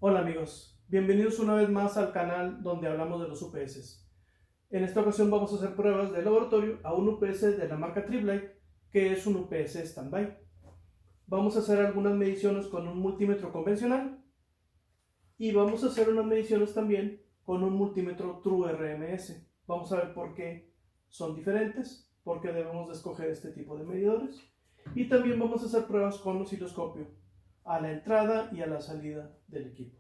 Hola amigos, bienvenidos una vez más al canal donde hablamos de los UPS. En esta ocasión vamos a hacer pruebas de laboratorio a un UPS de la marca Triblight, que es un UPS standby. Vamos a hacer algunas mediciones con un multímetro convencional y vamos a hacer unas mediciones también con un multímetro TrueRMS. Vamos a ver por qué son diferentes, por qué debemos de escoger este tipo de medidores, y también vamos a hacer pruebas con osciloscopio a la entrada y a la salida del equipo.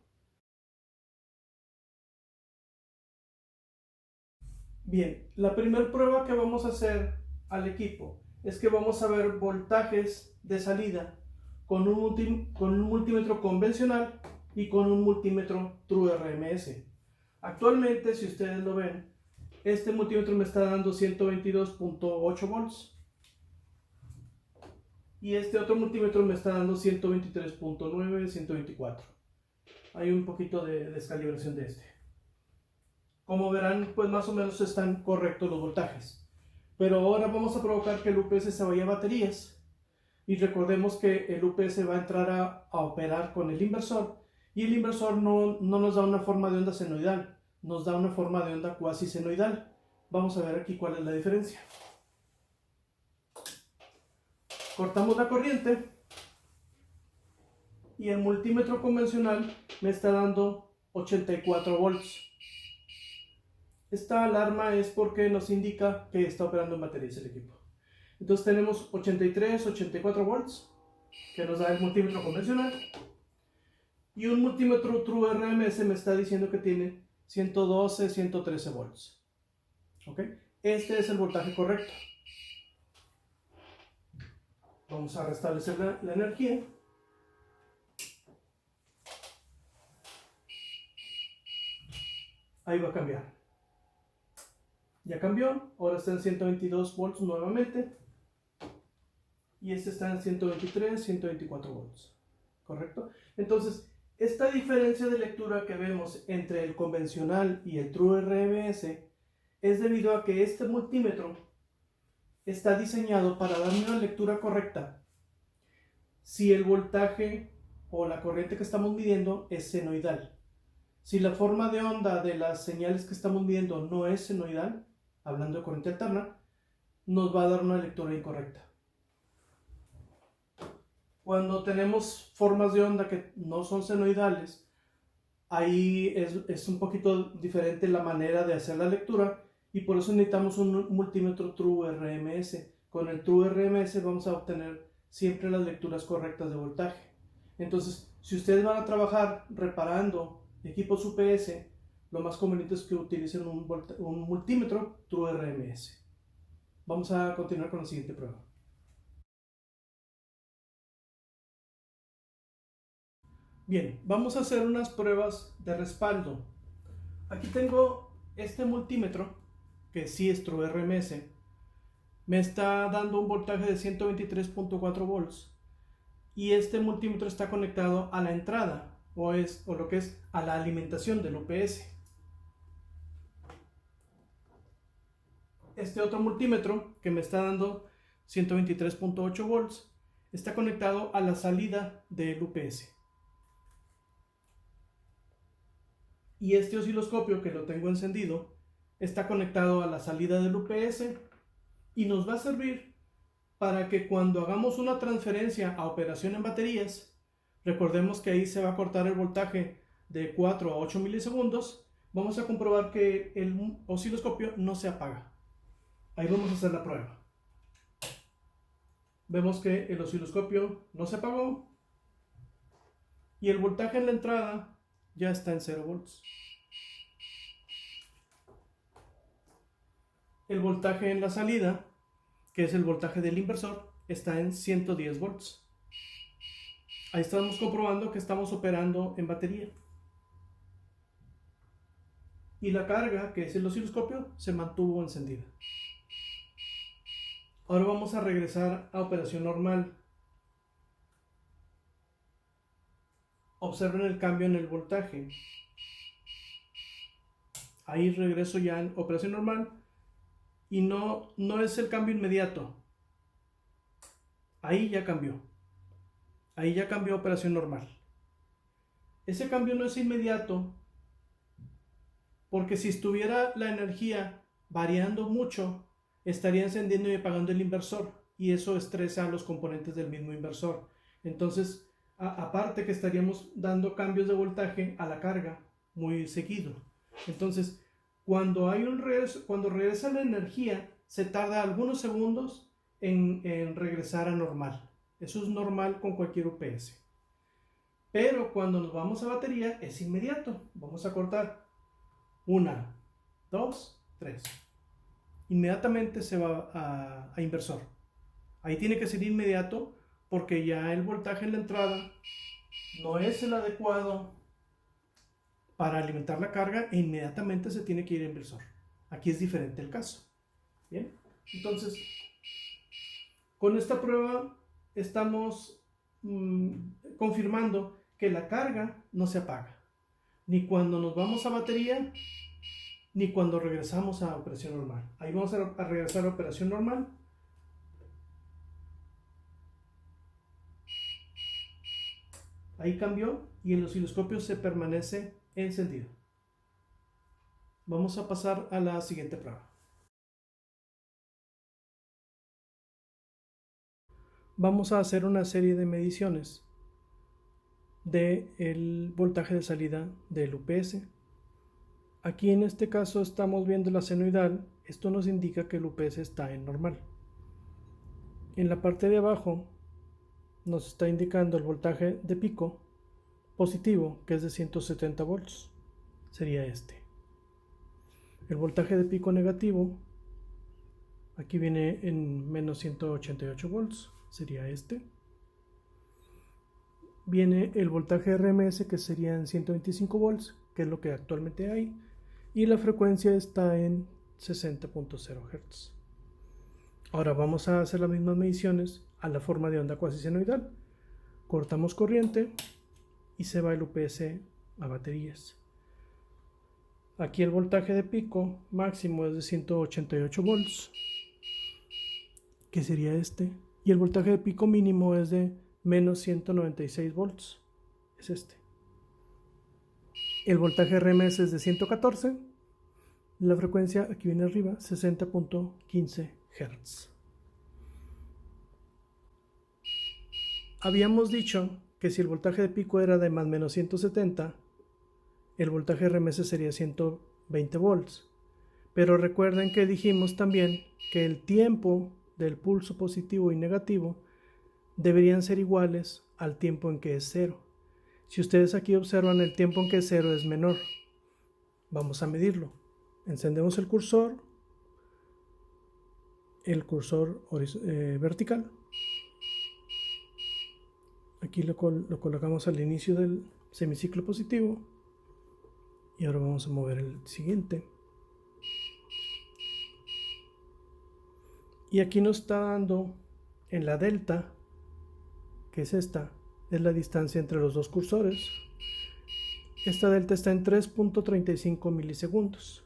Bien, la primera prueba que vamos a hacer al equipo es que vamos a ver voltajes de salida con un multímetro convencional y con un multímetro TrueRMS. Actualmente, si ustedes lo ven, este multímetro me está dando 122.8 volts y este otro multímetro me está dando 123.9, 124. Hay un poquito de descalibración de este. Como verán, pues más o menos están correctos los voltajes. Pero ahora vamos a provocar que el UPS se vaya a baterías. Y recordemos que el UPS va a entrar a operar con el inversor. Y el inversor no nos da una forma de onda senoidal, nos da una forma de onda cuasi senoidal. Vamos a ver aquí cuál es la diferencia. Cortamos la corriente y el multímetro convencional me está dando 84 volts. Esta alarma es porque nos indica que está operando en baterías el equipo. Entonces tenemos 83, 84 volts que nos da el multímetro convencional y un multímetro TrueRMS me está diciendo que tiene 112, 113 volts. ¿Ok? Este es el voltaje correcto. Vamos a restablecer la energía. Ahí va a cambiar. Ya cambió, ahora está en 122 volts nuevamente. Y este está en 123, 124 volts. ¿Correcto? Entonces, esta diferencia de lectura que vemos entre el convencional y el TrueRMS es debido a que este multímetro está diseñado para dar una lectura correcta si el voltaje o la corriente que estamos midiendo es senoidal. Si la forma de onda de las señales que estamos midiendo no es senoidal, hablando de corriente alterna, nos va a dar una lectura incorrecta. Cuando tenemos formas de onda que no son senoidales, ahí es un poquito diferente la manera de hacer la lectura y por eso necesitamos un multímetro TrueRMS. Con el TrueRMS vamos a obtener siempre las lecturas correctas de voltaje. Entonces, si ustedes van a trabajar reparando equipos UPS, lo más conveniente es que utilicen un multímetro TrueRMS. Vamos a continuar con la siguiente prueba. Bien, vamos a hacer unas pruebas de respaldo. Aquí tengo este multímetro, que sí es TrueRMS, me está dando un voltaje de 123.4 volts y este multímetro está conectado a la entrada o lo que es a la alimentación del UPS. Este otro multímetro que me está dando 123.8 volts está conectado a la salida del UPS. Y este osciloscopio que lo tengo encendido está conectado a la salida del UPS y nos va a servir para que cuando hagamos una transferencia a operación en baterías, recordemos que ahí se va a cortar el voltaje de 4 a 8 milisegundos, vamos a comprobar que el osciloscopio no se apaga. Ahí vamos a hacer la prueba. Vemos que el osciloscopio no se apagó y el voltaje en la entrada ya está en 0 volts. El voltaje en la salida, que es el voltaje del inversor, está en 110 volts. Ahí estamos comprobando que estamos operando en batería. Y la carga, que es el osciloscopio, se mantuvo encendida. Ahora vamos a regresar a operación normal. Observen el cambio en el voltaje. Ahí regreso ya en operación normal y no es el cambio inmediato. Ahí ya cambió. Ahí ya cambió a operación normal. Ese cambio no es inmediato, porque si estuviera la energía variando mucho, estaría encendiendo y apagando el inversor, y eso estresa a los componentes del mismo inversor. Entonces, aparte que estaríamos dando cambios de voltaje a la carga muy seguido. Entonces, cuando regresa la energía, se tarda algunos segundos en regresar a normal. Eso es normal con cualquier UPS. Pero cuando nos vamos a batería es inmediato. Vamos a cortar 1, 2, 3. Inmediatamente se va a inversor. Ahí tiene que ser inmediato porque ya el voltaje en la entrada no es el adecuado para alimentar la carga e inmediatamente se tiene que ir a inversor. Aquí es diferente el caso. Bien, entonces con esta prueba estamos confirmando que la carga no se apaga, ni cuando nos vamos a batería, ni cuando regresamos a operación normal. Ahí vamos a regresar a operación normal. Ahí cambió y el osciloscopio se permanece encendido. Vamos a pasar a la siguiente prueba. Vamos a hacer una serie de mediciones del voltaje de salida del UPS. Aquí en este caso estamos viendo la senoidal. Esto nos indica que el UPS está en normal. En la parte de abajo nos está indicando el voltaje de pico positivo, que es de 170 volts. Sería este. El voltaje de pico negativo, aquí viene en menos 188 volts. Sería este. Viene el voltaje RMS, que sería en 125 volts, que es lo que actualmente hay, y la frecuencia está en 60.0 Hz. Ahora vamos a hacer las mismas mediciones a la forma de onda cuasi senoidal. Cortamos corriente y se va el UPS a baterías. Aquí el voltaje de pico máximo es de 188 volts, que sería este, y el voltaje de pico mínimo es de menos 196 volts, es este. El voltaje RMS es de 114, la frecuencia aquí viene arriba, 60.15 Hz. Habíamos dicho que si el voltaje de pico era de más menos 170, el voltaje RMS sería 120 volts. Pero recuerden que dijimos también que el tiempo del pulso positivo y negativo deberían ser iguales al tiempo en que es cero. Si ustedes aquí observan, el tiempo en que es cero es menor. Vamos a medirlo. Encendemos el cursor vertical. Aquí lo colocamos al inicio del semiciclo positivo. Y ahora vamos a mover el siguiente. Y aquí nos está dando en la delta, que es esta, es la distancia entre los dos cursores. Esta delta está en 3.35 milisegundos.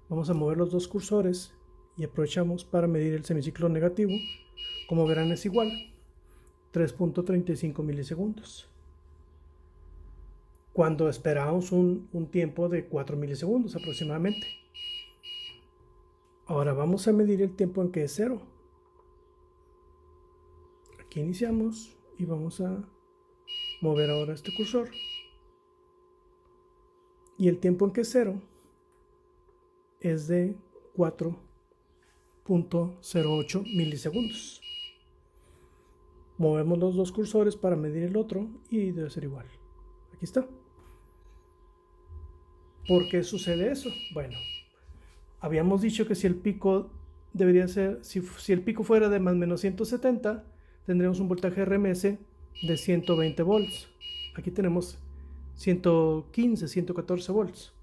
Vamos a mover los dos cursores y aprovechamos para medir el semiciclo negativo. Como verán es igual, 3.35 milisegundos. Cuando esperamos un tiempo de 4 milisegundos aproximadamente. Ahora vamos a medir el tiempo en que es cero. Aquí iniciamos y vamos a mover ahora este cursor. Y el tiempo en que es cero es de 4.08 milisegundos. Movemos los dos cursores para medir el otro y debe ser igual. Aquí está. ¿Por qué sucede eso? Bueno, habíamos dicho que si el pico debería ser, si el pico fuera de más menos 170, tendríamos un voltaje RMS de 120 volts. Aquí tenemos 115, 114 volts.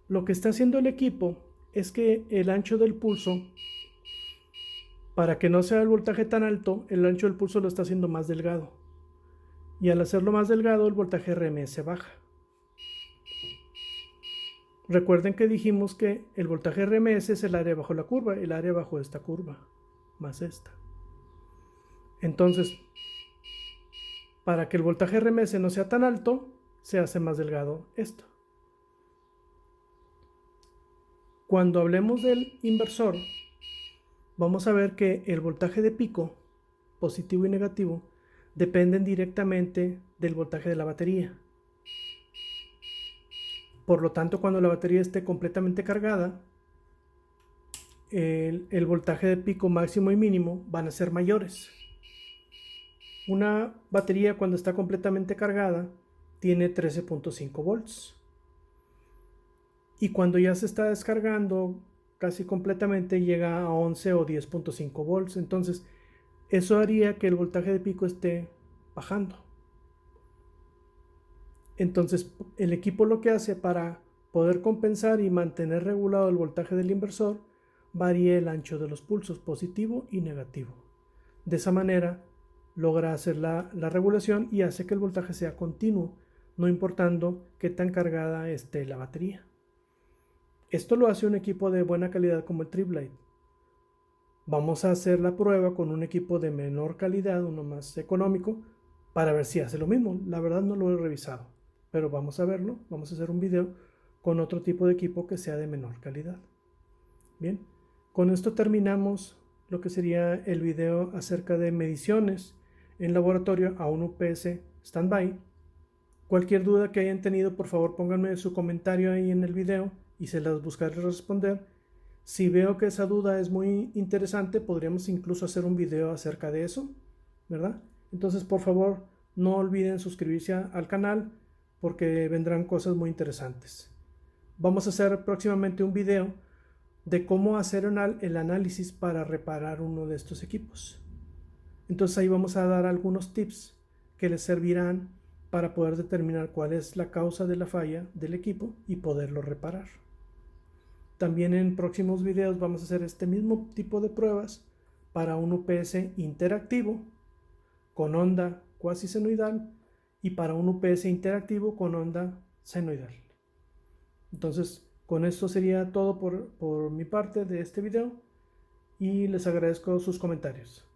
Lo que está haciendo el equipo es que el ancho del pulso, para que no sea el voltaje tan alto, el ancho del pulso lo está haciendo más delgado. Y al hacerlo más delgado, el voltaje RMS baja. Recuerden que dijimos que el voltaje RMS es el área bajo la curva, el área bajo esta curva, más esta. Entonces, Para que el voltaje RMS no sea tan alto, se hace más delgado esto. Cuando hablemos del inversor, vamos a ver que el voltaje de pico, positivo y negativo, dependen directamente del voltaje de la batería. Por lo tanto, cuando la batería esté completamente cargada, el voltaje de pico máximo y mínimo van a ser mayores. Una batería cuando está completamente cargada tiene 13.5 volts. Y cuando ya se está descargando casi completamente llega a 11 o 10.5 volts. Entonces eso haría que el voltaje de pico esté bajando. Entonces el equipo lo que hace para poder compensar y mantener regulado el voltaje del inversor, varía el ancho de los pulsos positivo y negativo. De esa manera logra hacer la regulación y hace que el voltaje sea continuo, no importando qué tan cargada esté la batería. Esto lo hace un equipo de buena calidad como el Triblade. Vamos a hacer la prueba con un equipo de menor calidad, uno más económico, para ver si hace lo mismo. La verdad no lo he revisado, pero vamos a verlo. Vamos a hacer un video con otro tipo de equipo que sea de menor calidad. Bien, con esto terminamos lo que sería el video acerca de mediciones en laboratorio a un UPS standby. Cualquier duda que hayan tenido, por favor pónganme su comentario ahí en el video y se las buscaré responder. Si veo que esa duda es muy interesante, podríamos incluso hacer un video acerca de eso, ¿verdad? Entonces, por favor, no olviden suscribirse al canal porque vendrán cosas muy interesantes. Vamos a hacer próximamente un video de cómo hacer el análisis para reparar uno de estos equipos. Entonces ahí vamos a dar algunos tips que les servirán para poder determinar cuál es la causa de la falla del equipo y poderlo reparar. También en próximos videos vamos a hacer este mismo tipo de pruebas para un UPS interactivo con onda cuasi senoidal y para un UPS interactivo con onda senoidal. Entonces, con esto sería todo por mi parte de este video y les agradezco sus comentarios.